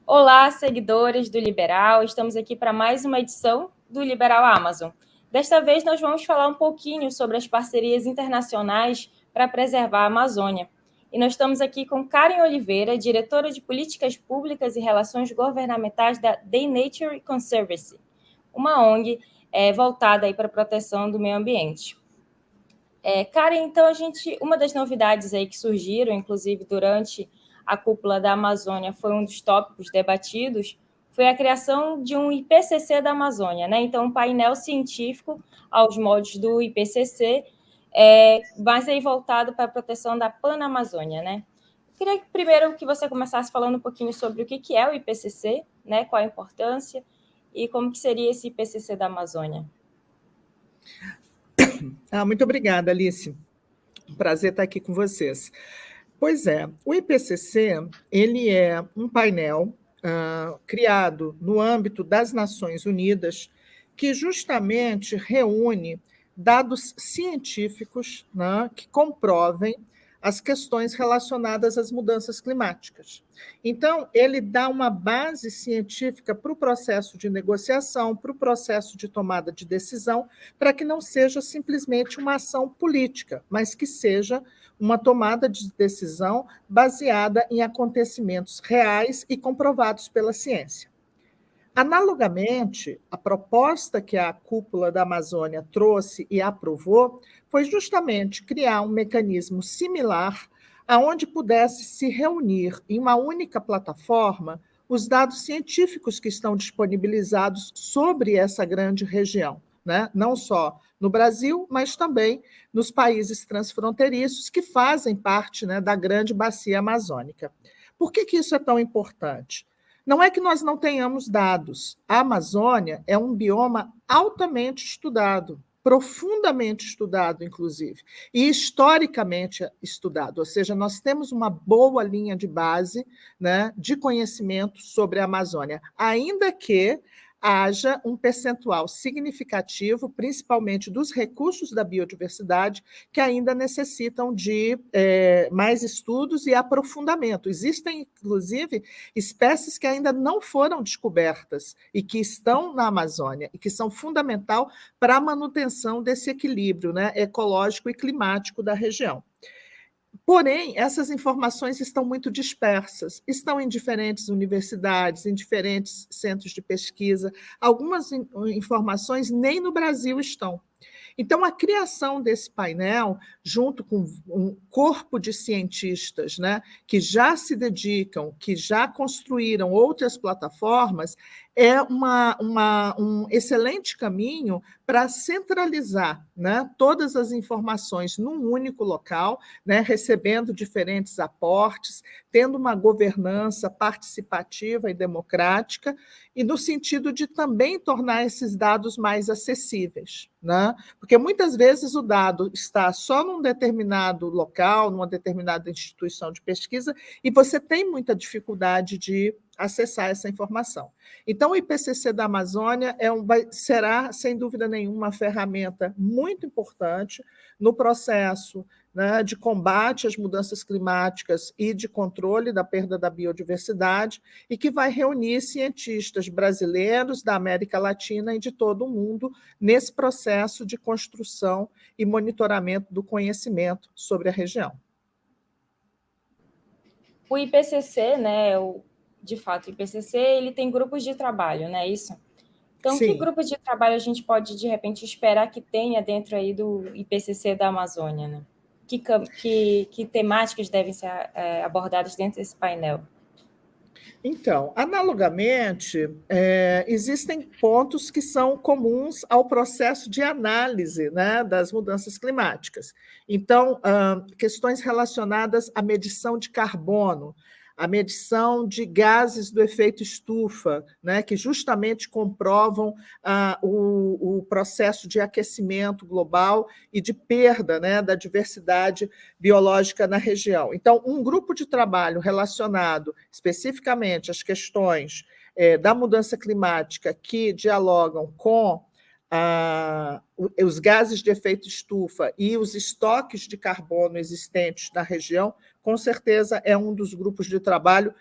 Olá, seguidores do Liberal, estamos aqui para mais uma edição do Liberal Amazon. Desta vez nós vamos falar um pouquinho sobre as parcerias internacionais para preservar a Amazônia. E nós estamos aqui com Karen Oliveira, diretora de Políticas Públicas e Relações Governamentais da The Nature Conservancy, uma ONG voltada para a proteção do meio ambiente. Karen, então uma das novidades aí que surgiram, inclusive durante a cúpula da Amazônia, foi um dos tópicos debatidos, foi a criação de um IPCC da Amazônia, né? Então, um painel científico aos moldes do IPCC, mas aí voltado para a proteção da Panamazônia, né? Eu queria primeiro que você começasse falando um pouquinho sobre o que é o IPCC, né? Qual a importância e como que seria esse IPCC da Amazônia. Muito obrigada, Alice. Prazer estar aqui com vocês. Pois é, o IPCC ele é um painel criado no âmbito das Nações Unidas que justamente reúne dados científicos, né, que comprovem as questões relacionadas às mudanças climáticas. Então, ele dá uma base científica para o processo de negociação, para o processo de tomada de decisão, para que não seja simplesmente uma ação política, mas que seja uma tomada de decisão baseada em acontecimentos reais e comprovados pela ciência. Analogamente, a proposta que a Cúpula da Amazônia trouxe e aprovou foi justamente criar um mecanismo similar aonde pudesse se reunir em uma única plataforma os dados científicos que estão disponibilizados sobre essa grande região, né? Não só no Brasil, mas também nos países transfronteiriços que fazem parte, né, da grande bacia amazônica. Por que isso é tão importante? Não é que nós não tenhamos dados. A Amazônia é um bioma altamente estudado, profundamente estudado, inclusive, e historicamente estudado, ou seja, nós temos uma boa linha de base, né, de conhecimento sobre a Amazônia, ainda que haja um percentual significativo, principalmente dos recursos da biodiversidade, que ainda necessitam de mais estudos e aprofundamento. Existem, inclusive, espécies que ainda não foram descobertas e que estão na Amazônia e que são fundamental para a manutenção desse equilíbrio, né, ecológico e climático da região. Porém, essas informações estão muito dispersas, estão em diferentes universidades, em diferentes centros de pesquisa. Algumas informações nem no Brasil estão. Então, a criação desse painel, junto com um corpo de cientistas, né, que já se dedicam, que já construíram outras plataformas, é um excelente caminho para centralizar, né, todas as informações num único local, né, recebendo diferentes aportes, tendo uma governança participativa e democrática, e no sentido de também tornar esses dados mais acessíveis, né? Porque muitas vezes o dado está só num determinado local, numa determinada instituição de pesquisa, e você tem muita dificuldade de acessar essa informação. Então, o IPCC da Amazônia será, sem dúvida nenhuma, uma ferramenta muito importante no processo, né, de combate às mudanças climáticas e de controle da perda da biodiversidade, e que vai reunir cientistas brasileiros, da América Latina e de todo o mundo nesse processo de construção e monitoramento do conhecimento sobre a região. O IPCC, né, de fato, o IPCC, ele tem grupos de trabalho, não é isso? Então, Sim. Que grupos de trabalho a gente pode, de repente, esperar que tenha dentro aí do IPCC da Amazônia, né? Que temáticas devem ser abordadas dentro desse painel? Então, analogamente, existem pontos que são comuns ao processo de análise, né, das mudanças climáticas. Então, questões relacionadas à medição de carbono, a medição de gases do efeito estufa, né, que justamente comprovam o processo de aquecimento global e de perda, né, da diversidade biológica na região. Então, um grupo de trabalho relacionado especificamente às questões da mudança climática que dialogam com os gases de efeito estufa e os estoques de carbono existentes na região, com certeza é um dos grupos de trabalho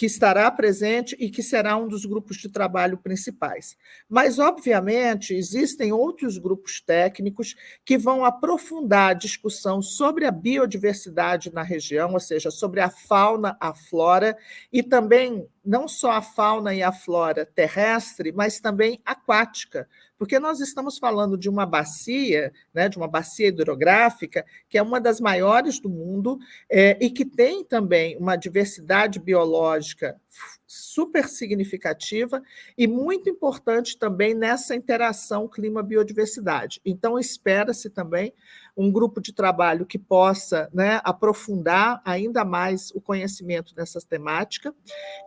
que estará presente e que será um dos grupos de trabalho principais. Mas, obviamente, existem outros grupos técnicos que vão aprofundar a discussão sobre a biodiversidade na região, ou seja, sobre a fauna, a flora, e também não só a fauna e a flora terrestre, mas também aquática, porque nós estamos falando de uma bacia, né, de uma bacia hidrográfica, que é uma das maiores do mundo, e que tem também uma diversidade biológica super significativa e muito importante também nessa interação clima-biodiversidade. Então, espera-se também um grupo de trabalho que possa, né, aprofundar ainda mais o conhecimento dessa temática.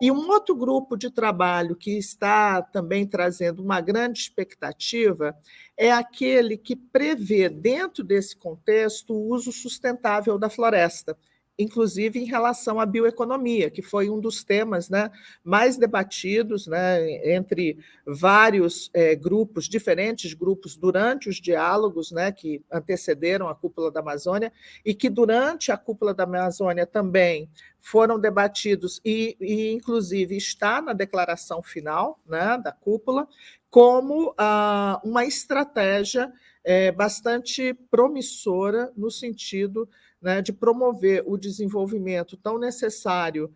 E um outro grupo de trabalho que está também trazendo uma grande expectativa é aquele que prevê, dentro desse contexto, o uso sustentável da floresta, inclusive em relação à bioeconomia, que foi um dos temas, né, mais debatidos, né, entre vários grupos, diferentes grupos, durante os diálogos, né, que antecederam a Cúpula da Amazônia, e que durante a Cúpula da Amazônia também foram debatidos e inclusive, está na declaração final, né, da cúpula, como uma estratégia bastante promissora no sentido, né, de promover o desenvolvimento tão necessário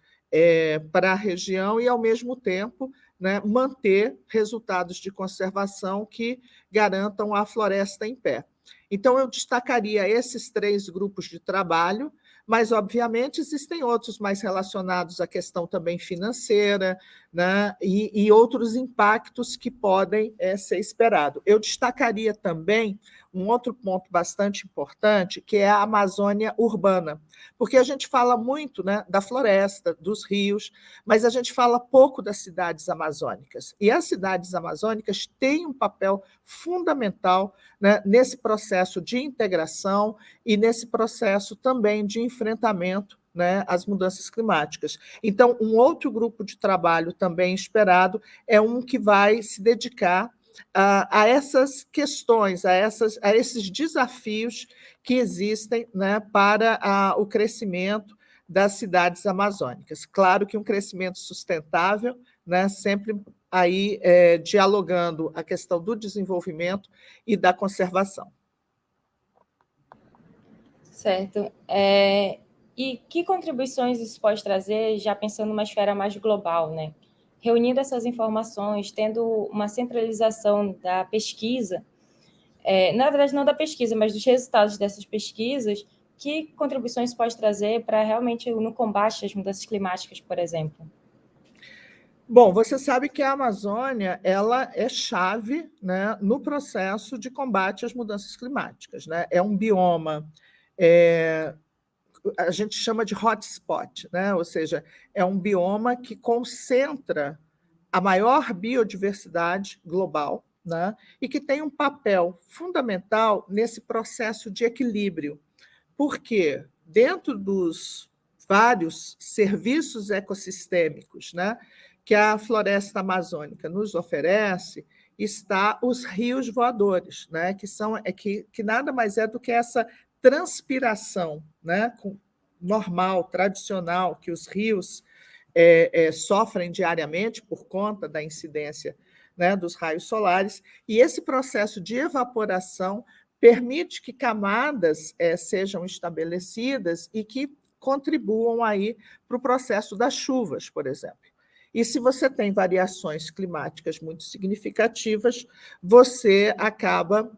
para a região e, ao mesmo tempo, né, manter resultados de conservação que garantam a floresta em pé. Então, eu destacaria esses 3 grupos de trabalho, mas, obviamente, existem outros mais relacionados à questão também financeira, né, e outros impactos que podem ser esperados. Eu destacaria também um outro ponto bastante importante, que é a Amazônia urbana, porque a gente fala muito, né, da floresta, dos rios, mas a gente fala pouco das cidades amazônicas. E as cidades amazônicas têm um papel fundamental, né, nesse processo de integração e nesse processo também de enfrentamento, né, às mudanças climáticas. Então, um outro grupo de trabalho também esperado é um que vai se dedicar a essas questões, a esses desafios que existem, né, para o crescimento das cidades amazônicas. Claro que um crescimento sustentável, né, sempre aí dialogando a questão do desenvolvimento e da conservação. Certo. E que contribuições isso pode trazer, já pensando numa esfera mais global, né? Reunindo essas informações, tendo uma centralização da pesquisa, na verdade, não da pesquisa, mas dos resultados dessas pesquisas, que contribuições pode trazer para realmente no combate às mudanças climáticas, por exemplo? Bom, você sabe que a Amazônia ela é chave, né, no processo de combate às mudanças climáticas, né? É um bioma, a gente chama de hotspot, né? Ou seja, é um bioma que concentra a maior biodiversidade global, né? E que tem um papel fundamental nesse processo de equilíbrio, porque dentro dos vários serviços ecossistêmicos, né, que a floresta amazônica nos oferece, está os rios voadores, né, que nada mais é do que essa transpiração, né, normal, tradicional, que os rios sofrem diariamente por conta da incidência, né, dos raios solares, e esse processo de evaporação permite que camadas sejam estabelecidas e que contribuam aí para o processo das chuvas, por exemplo. E se você tem variações climáticas muito significativas, você acaba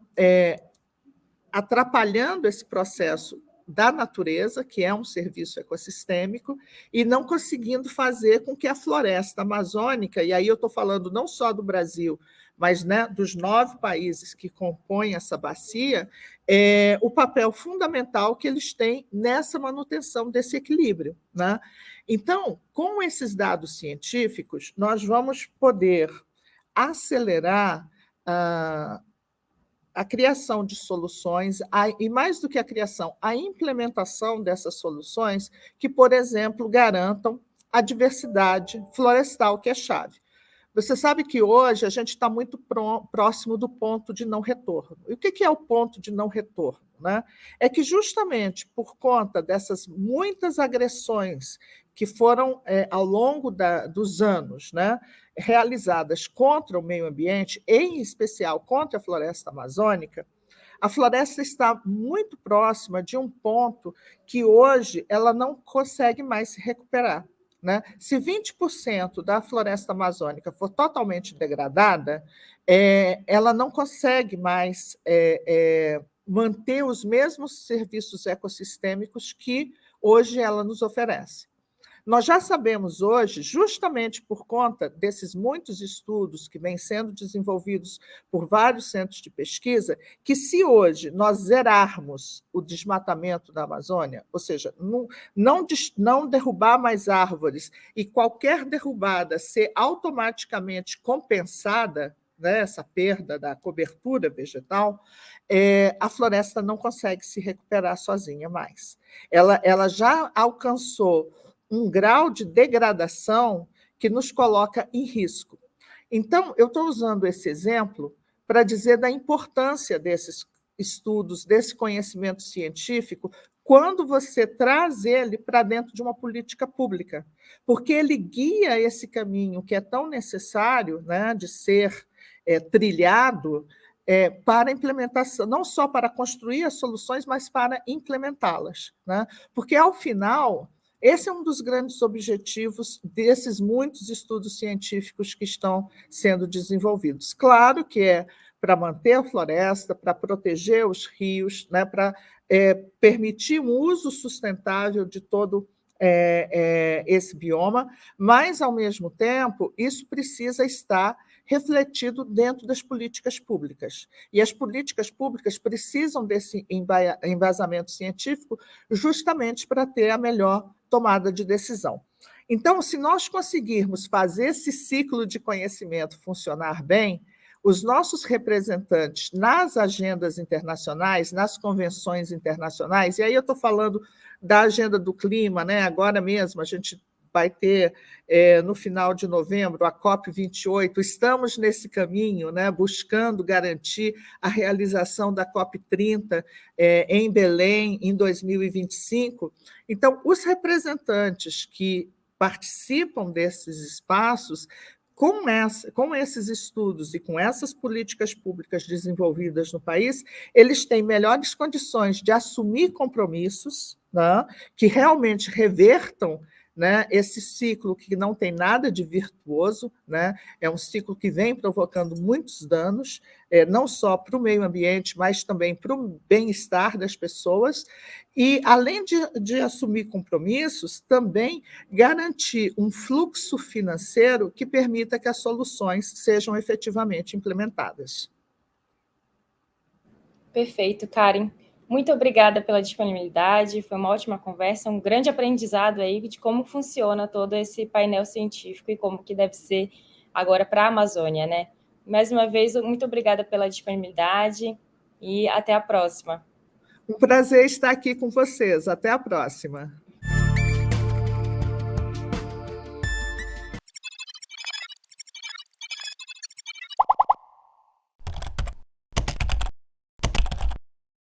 atrapalhando esse processo da natureza, que é um serviço ecossistêmico, e não conseguindo fazer com que a floresta amazônica, e aí eu estou falando não só do Brasil, mas, né, dos 9 países que compõem essa bacia, o papel fundamental que eles têm nessa manutenção desse equilíbrio, né? Então, com esses dados científicos, nós vamos poder acelerar a criação de soluções, e mais do que a criação, a implementação dessas soluções que, por exemplo, garantam a diversidade florestal, que é chave. Você sabe que hoje a gente está muito próximo do ponto de não retorno. E o que é o ponto de não retorno, né? É que justamente por conta dessas muitas agressões que foram, ao longo dos anos, né, realizadas contra o meio ambiente, em especial contra a floresta amazônica, a floresta está muito próxima de um ponto que hoje ela não consegue mais se recuperar. Né? Se 20% da floresta amazônica for totalmente degradada, ela não consegue mais manter os mesmos serviços ecossistêmicos que hoje ela nos oferece. Nós já sabemos hoje, justamente por conta desses muitos estudos que vêm sendo desenvolvidos por vários centros de pesquisa, que se hoje nós zerarmos o desmatamento da Amazônia, ou seja, não derrubar mais árvores e qualquer derrubada ser automaticamente compensada, né, essa perda da cobertura vegetal, a floresta não consegue se recuperar sozinha mais. Ela já alcançou um grau de degradação que nos coloca em risco. Então, eu estou usando esse exemplo para dizer da importância desses estudos, desse conhecimento científico, quando você traz ele para dentro de uma política pública, porque ele guia esse caminho que é tão necessário, né, de ser trilhado para implementação, não só para construir as soluções, mas para implementá-las. Né? Porque, ao final, esse é um dos grandes objetivos desses muitos estudos científicos que estão sendo desenvolvidos. Claro que é para manter a floresta, para proteger os rios, né, para permitir um uso sustentável de todo esse bioma, mas, ao mesmo tempo, isso precisa estar refletido dentro das políticas públicas. E as políticas públicas precisam desse embasamento científico justamente para ter a melhor tomada de decisão. Então, se nós conseguirmos fazer esse ciclo de conhecimento funcionar bem, os nossos representantes nas agendas internacionais, nas convenções internacionais, e aí eu estou falando da agenda do clima, né? Agora mesmo a gente vai ter, no final de novembro, a COP28, estamos nesse caminho, né, buscando garantir a realização da COP30 em Belém, em 2025. Então, os representantes que participam desses espaços, com esses estudos e com essas políticas públicas desenvolvidas no país, eles têm melhores condições de assumir compromissos, né, que realmente revertam, né, esse ciclo que não tem nada de virtuoso, né, é um ciclo que vem provocando muitos danos, não só para o meio ambiente, mas também para o bem-estar das pessoas, e, além de assumir compromissos, também garantir um fluxo financeiro que permita que as soluções sejam efetivamente implementadas. Perfeito, Karen. Muito obrigada pela disponibilidade, foi uma ótima conversa, um grande aprendizado aí de como funciona todo esse painel científico e como que deve ser agora para a Amazônia, né? Mais uma vez, muito obrigada pela disponibilidade e até a próxima. Um prazer estar aqui com vocês. Até a próxima.